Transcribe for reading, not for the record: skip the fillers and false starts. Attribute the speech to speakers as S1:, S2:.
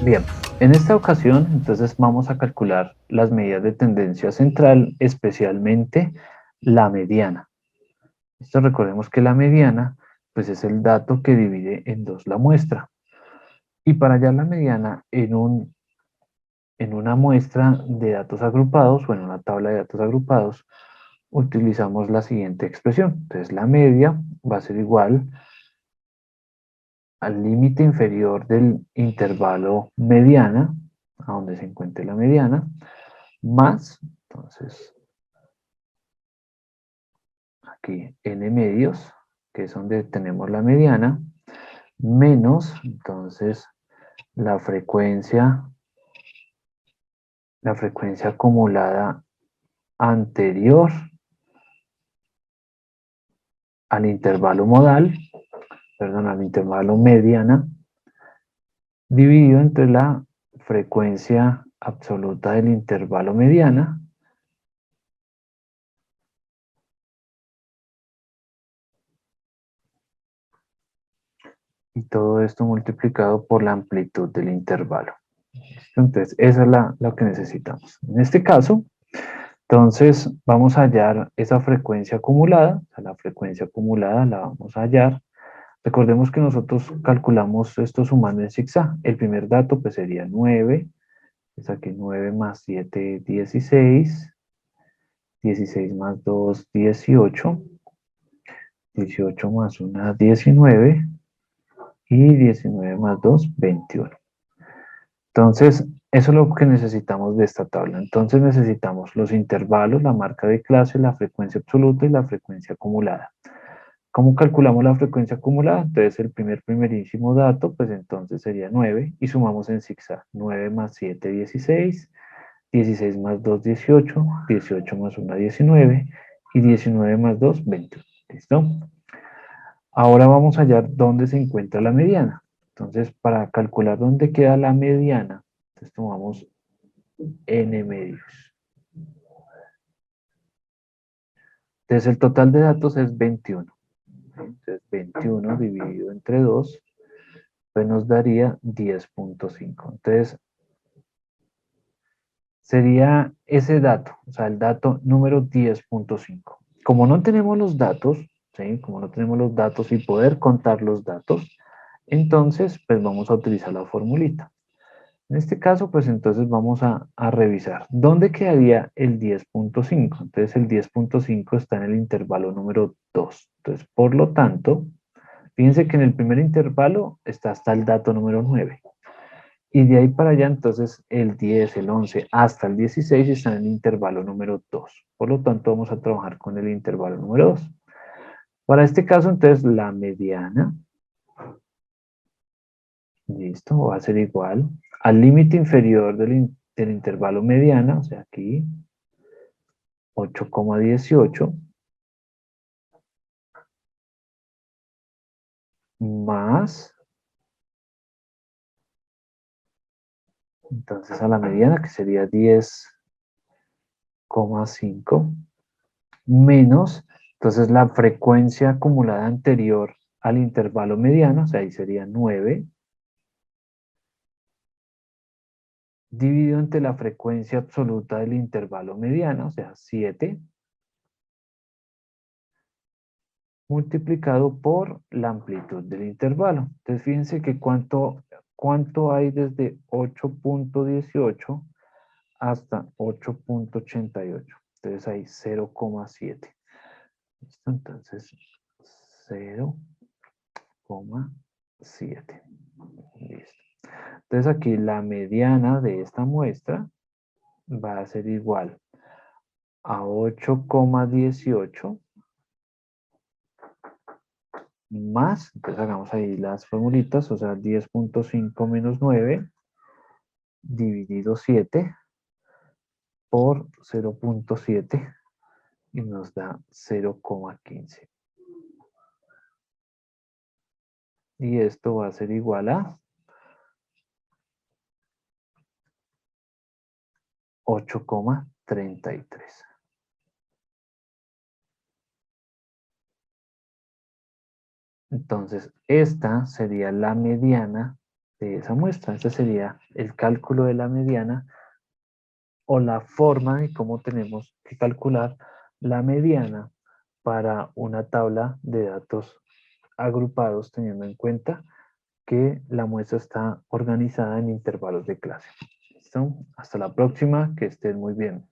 S1: Bien, en esta ocasión entonces vamos a calcular las medidas de tendencia central, especialmente la mediana. Esto recordemos que la mediana pues es el dato que divide en dos la muestra. Y para hallar la mediana en una muestra de datos agrupados o en una tabla de datos agrupados, utilizamos la siguiente expresión. Entonces la media va a ser igual al límite inferior del intervalo mediana, a donde se encuentre la mediana, más, entonces, aquí n medios, que es donde tenemos la mediana, menos, entonces, la frecuencia acumulada anterior al intervalo modal, perdón, al intervalo mediana, dividido entre la frecuencia absoluta del intervalo mediana, y todo esto multiplicado por la amplitud del intervalo. Entonces, esa es lo que necesitamos. En este caso, entonces vamos a hallar esa frecuencia acumulada, o sea, la frecuencia acumulada la vamos a hallar. Recordemos que nosotros calculamos esto sumando en zigzag. El primer dato pues sería 9, es aquí 9 más 7, 16, 16 más 2, 18, 18 más 1, 19, y 19 más 2, 21. Entonces, eso es lo que necesitamos de esta tabla. Entonces necesitamos los intervalos, la marca de clase, la frecuencia absoluta y la frecuencia acumulada. ¿Cómo calculamos la frecuencia acumulada? Entonces el primerísimo dato, pues entonces sería 9 y sumamos en zigzag. 9 más 7, 16, 16 más 2, 18, 18 más 1, 19 y 19 más 2, 20. ¿Listo? Ahora vamos a hallar dónde se encuentra la mediana. Entonces, para calcular dónde queda la mediana, entonces tomamos n medios. Entonces, el total de datos es 21. Entonces, 21 dividido entre 2, pues nos daría 10.5. Entonces, sería ese dato, o sea, el dato número 10.5. Como no tenemos los datos, ¿sí? Como no tenemos los datos y poder contar los datos, entonces, pues vamos a utilizar la formulita. En este caso, pues entonces vamos a revisar. ¿Dónde quedaría el 10.5? Entonces el 10.5 está en el intervalo número 2. Entonces, por lo tanto, fíjense que en el primer intervalo está hasta el dato número 9. Y de ahí para allá, entonces, el 10, el 11, hasta el 16 están en el intervalo número 2. Por lo tanto, vamos a trabajar con el intervalo número 2. Para este caso, entonces, la mediana, listo, va a ser igual al límite inferior del intervalo mediana, o sea, aquí, 8,18, más, entonces a la mediana, que sería 10,5, menos, entonces la frecuencia acumulada anterior al intervalo mediano, o sea, ahí sería 9, dividido entre la frecuencia absoluta del intervalo mediano, o sea, 7, multiplicado por la amplitud del intervalo. Entonces, fíjense que cuánto hay desde 8.18 hasta 8.88. Entonces hay 0,7. ¿Listo? Entonces 0,7. Listo. Entonces aquí la mediana de esta muestra va a ser igual a 8,18 más, entonces hagamos ahí las formulitas, o sea, 10.5 menos 9 dividido 7 por 0.7 y nos da 0,15. Y esto va a ser igual a 8,33. Entonces, esta sería la mediana de esa muestra. Ese sería el cálculo de la mediana o la forma de cómo tenemos que calcular la mediana para una tabla de datos agrupados, teniendo en cuenta que la muestra está organizada en intervalos de clase. ¿Listo? Hasta la próxima, que estén muy bien.